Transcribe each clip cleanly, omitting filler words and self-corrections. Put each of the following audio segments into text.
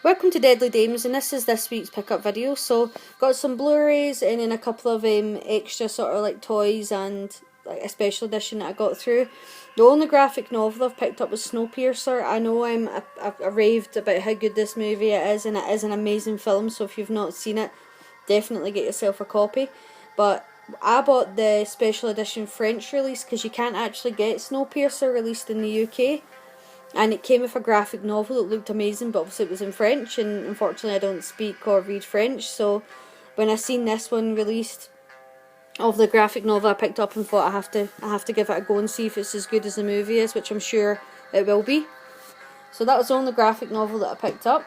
Welcome to Deadly Dames, and this is this week's pickup video. So, got some Blu-rays and then a couple of extra sort of like toys and like a special edition that I got through. The only graphic novel I've picked up was Snowpiercer. I know I raved about how good this movie is, and it is an amazing film. So if you've not seen it, definitely get yourself a copy. But I bought the special edition French release because you can't actually get Snowpiercer released in the UK. And it came with a graphic novel that looked amazing, but obviously it was in French, and unfortunately I don't speak or read French, so when I seen this one released of the graphic novel, I picked up and thought I have to give it a go and see if it's as good as the movie is, which I'm sure it will be. So that was the only graphic novel that I picked up.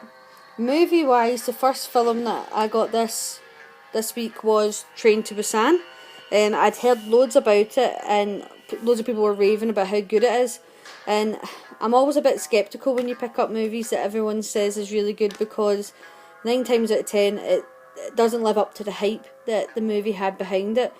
Movie wise, the first film that I got this week was Train to Busan. I'd heard loads about it, and loads of people were raving about how good it is. And I'm always a bit sceptical when you pick up movies that everyone says is really good, because 9 times out of 10 it doesn't live up to the hype that the movie had behind it.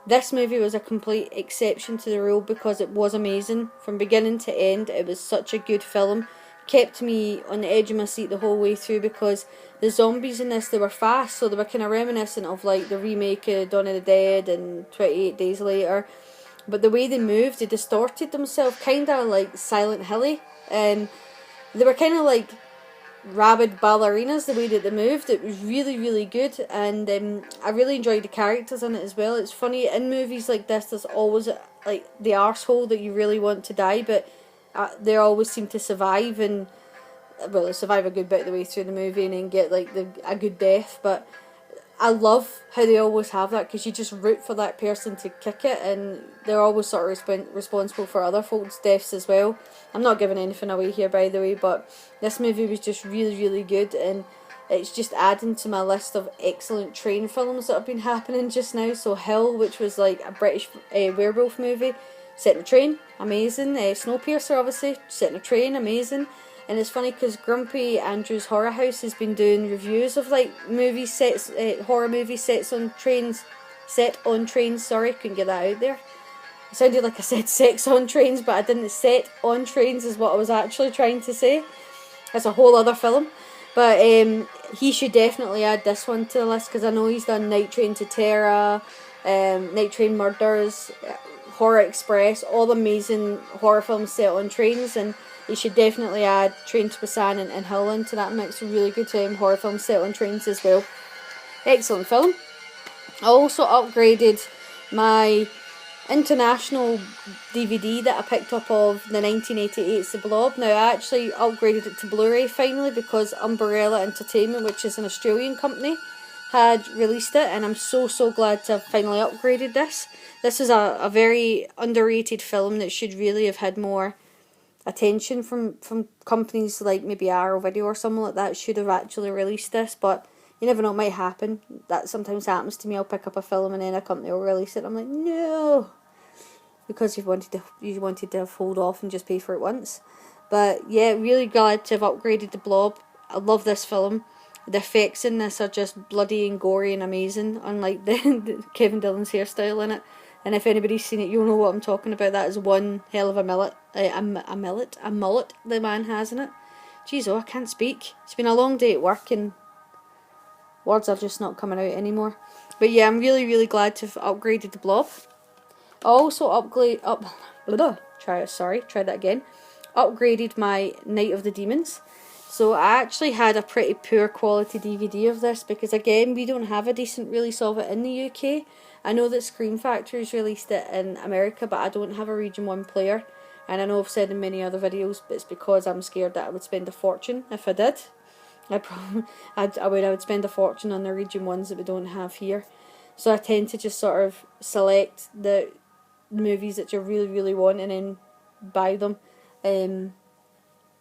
This movie was a complete exception to the rule because it was amazing from beginning to end. It was such a good film. Kept me on the edge of my seat the whole way through, because the zombies in this, they were fast, so they were kind of reminiscent of like the remake of Dawn of the Dead and 28 Days Later. But the way they moved, they distorted themselves, kind of like Silent Hilly. They were kind of like rabid ballerinas, the way that they moved. It was really, really good. And I really enjoyed the characters in it as well. It's funny, in movies like this, there's always like the arsehole that you really want to die, but they always seem to survive. And, well, they survive a good bit of the way through the movie and then get like a good death. But I love how they always have that, because you just root for that person to kick it, and they're always sort of responsible for other folks' deaths as well. I'm not giving anything away here, by the way, but this movie was just really, really good, and it's just adding to my list of excellent train films that have been happening just now. So Hill, which was like a British werewolf movie, set in a train, amazing. Snowpiercer, obviously, set in a train, amazing. And it's funny because Grumpy Andrew's Horror House has been doing reviews of like movie sets, horror movie sets on trains, sorry, couldn't get that out there. It sounded like I said sex on trains, but I didn't. Set on trains is what I was actually trying to say. That's a whole other film. But he should definitely add this one to the list, because I know he's done Night Train to Terra, Night Train Murders, Horror Express, all amazing horror films set on trains, and you should definitely add Train to Busan and Hill into that mix. A really good horror film set on trains as well. Excellent film. I also upgraded my international DVD that I picked up of the 1988's The Blob. Now, I actually upgraded it to Blu-ray finally, because Umbrella Entertainment, which is an Australian company, had released it, and I'm so glad to have finally upgraded this. This is a very underrated film that should really have had more attention from companies like maybe Arrow Video or something like that. Should have actually released this, but you never know, it might happen. That sometimes happens to me. I'll pick up a film and then a company will release it. I'm like, no, because you wanted to hold off and just pay for it once. But yeah, really glad to have upgraded The Blob. I love this film. The effects in this are just bloody and gory and amazing, unlike the Kevin Dillon's hairstyle in it. And if anybody's seen it, you'll know what I'm talking about. That is one hell of a mullet. A mullet the man has in it. Jeez, I can't speak. It's been a long day at work and words are just not coming out anymore. But yeah, I'm really, really glad to have upgraded The Blob. I also upgraded my Night of the Demons. So I actually had a pretty poor quality DVD of this, because again, we don't have a decent release of it in the UK. I know that Scream Factory's released it in America, but I don't have a Region 1 player. And I know I've said in many other videos, but it's because I'm scared that I would spend a fortune if I did. I would spend a fortune on the Region 1s that we don't have here. So I tend to just sort of select the movies that you really, really want and then buy them.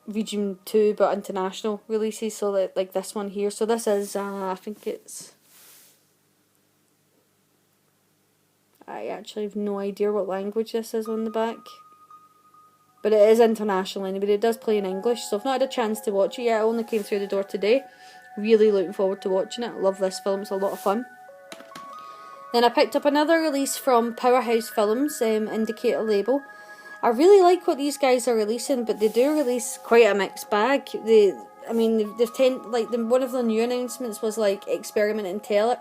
Region 2 but international releases, so that, like this one here. So this is, I think it's... I actually have no idea what language this is on the back. But it is international anyway. It does play in English, so I've not had a chance to watch it yet. I only came through the door today. Really looking forward to watching it. I love this film, it's a lot of fun. Then I picked up another release from Powerhouse Films, Indicator label. I really like what these guys are releasing, but they do release quite a mixed bag. I mean, one of the new announcements was like Experiment in Terra.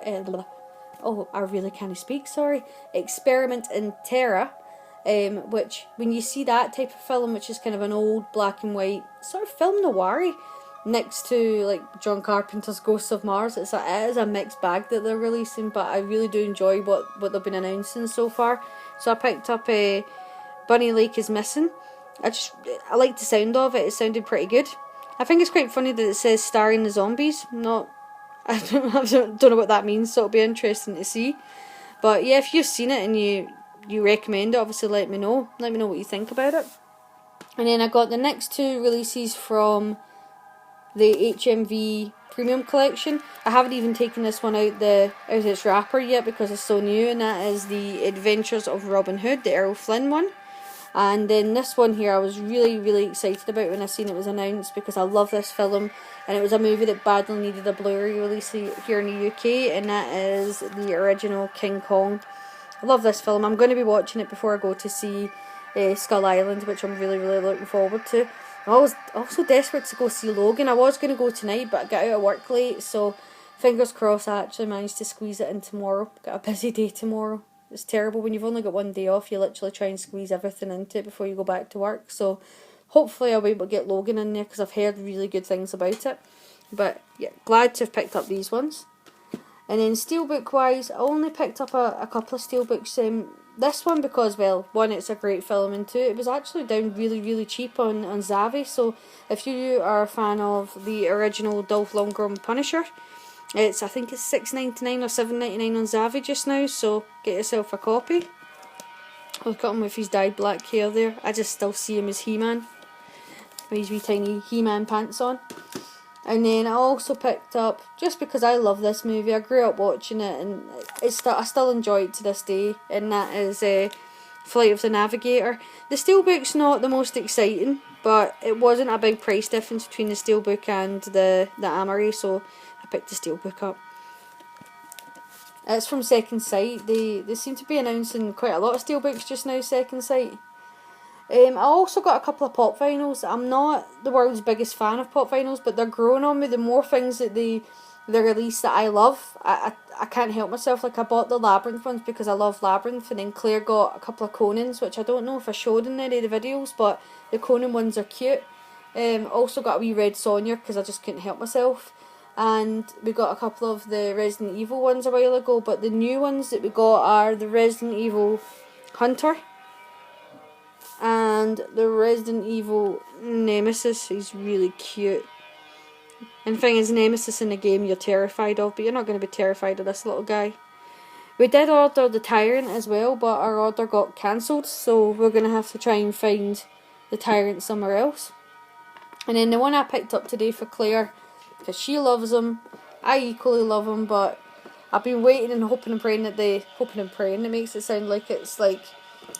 Oh, I really can't speak. Sorry, Experiment in Terra. Which when you see that type of film, which is kind of an old black and white sort of film noir, next to like John Carpenter's Ghosts of Mars, it is a mixed bag that they're releasing. But I really do enjoy what they've been announcing so far. So I picked up Bunny Lake is Missing. I like the sound of it. It sounded pretty good. I think it's quite funny that it says starring the zombies. I don't know what that means, so it'll be interesting to see. But yeah, if you've seen it and you recommend it, obviously let me know. Let me know what you think about it. And then I got the next two releases from the HMV Premium Collection. I haven't even taken this one out of its wrapper yet because it's so new, and that is The Adventures of Robin Hood, the Errol Flynn one. And then this one here I was really, really excited about when I seen it was announced, because I love this film, and it was a movie that badly needed a Blu-ray release here in the UK, and that is the original King Kong. I love this film. I'm going to be watching it before I go to see Skull Island, which I'm really, really looking forward to. I was also desperate to go see Logan. I was going to go tonight, but I got out of work late, so fingers crossed I actually managed to squeeze it in tomorrow. Got a busy day tomorrow. It's terrible when you've only got one day off. You literally try and squeeze everything into it before you go back to work. So hopefully I'll be able to get Logan in there, because I've heard really good things about it. But yeah, glad to have picked up these ones. And then steelbook wise, I only picked up a couple of steelbooks. This one because, well, one, it's a great film, and two, it was actually down really, really cheap on Zavvi. So if you are a fan of the original Dolph Lundgren Punisher, I think it's $6.99 or $7.99 on Zavvi just now, so get yourself a copy. Look at him with his dyed black hair there. I just still see him as He-Man, with his wee tiny He-Man pants on. And then I also picked up, just because I love this movie, I grew up watching it, and I still enjoy it to this day, and that is Flight of the Navigator. The steelbook's not the most exciting, but it wasn't a big price difference between the steelbook and the Amarie, so I picked the steelbook up. It's from Second Sight. They seem to be announcing quite a lot of steelbooks just now, Second Sight. I also got a couple of pop vinyls. I'm not the world's biggest fan of pop vinyls, but they're growing on me. The more things that they release that I love, I can't help myself. Like, I bought the Labyrinth ones because I love Labyrinth, and then Claire got a couple of Conans, which I don't know if I showed in any of the videos, but the Conan ones are cute. Also got a wee Red Sonja because I just couldn't help myself. And we got a couple of the Resident Evil ones a while ago, but the new ones that we got are the Resident Evil Hunter and the Resident Evil Nemesis. He's really cute. And the thing is, Nemesis in the game you're terrified of, but you're not going to be terrified of this little guy. We did order the Tyrant as well, but our order got cancelled, so we're going to have to try and find the Tyrant somewhere else. And then the one I picked up today for Claire, because she loves him, I equally love him, but I've been waiting and hoping and praying it makes it sound like it's like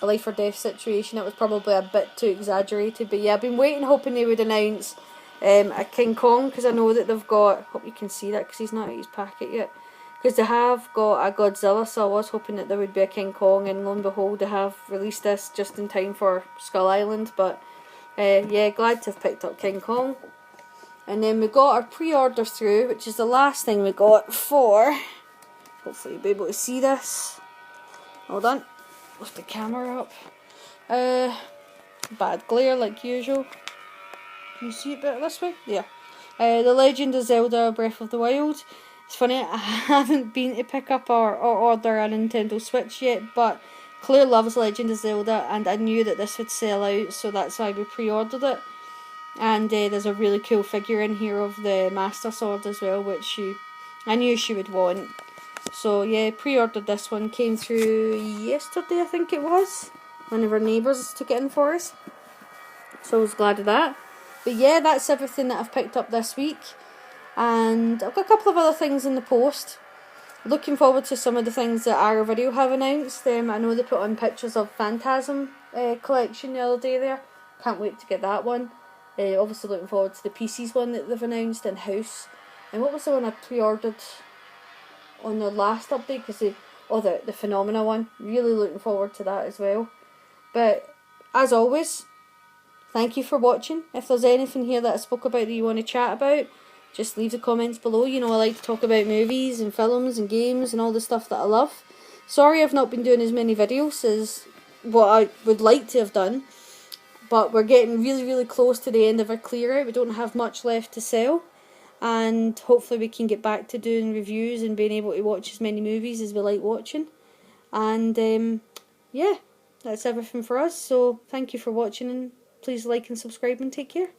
a life or death situation. It was probably a bit too exaggerated, but yeah, I've been waiting hoping they would announce a King Kong, because I know that they've got, hope you can see that because he's not out his packet yet, because they have got a Godzilla, so I was hoping that there would be a King Kong, and lo and behold they have released this just in time for Skull Island. But yeah, glad to have picked up King Kong. And then we got our pre-order through, which is the last thing we got for, hopefully you'll be able to see this, hold on, lift the camera up, bad glare like usual. Can you see it better this way? Yeah. The Legend of Zelda Breath of the Wild. It's funny, I haven't been to pick up or order a Nintendo Switch yet, but Claire loves Legend of Zelda, and I knew that this would sell out, so that's why we pre-ordered it. And there's a really cool figure in here of the Master Sword as well, which I knew she would want. So yeah, pre-ordered this one. Came through yesterday, I think it was. One of our neighbours took it in for us, so I was glad of that. But yeah, that's everything that I've picked up this week. And I've got a couple of other things in the post. Looking forward to some of the things that our video have announced. I know they put on pictures of Phantasm collection the other day there. Can't wait to get that one. Obviously looking forward to the PCs one that they've announced in house. And what was the one I pre-ordered on their last update? Because the Phenomena one. Really looking forward to that as well. But as always, thank you for watching. If there's anything here that I spoke about that you want to chat about, just leave the comments below. You know I like to talk about movies and films and games and all the stuff that I love. Sorry I've not been doing as many videos as what I would like to have done, but we're getting really, really close to the end of our clear out. We don't have much left to sell, and hopefully we can get back to doing reviews and being able to watch as many movies as we like watching. And yeah, that's everything for us. So thank you for watching, and please like and subscribe and take care.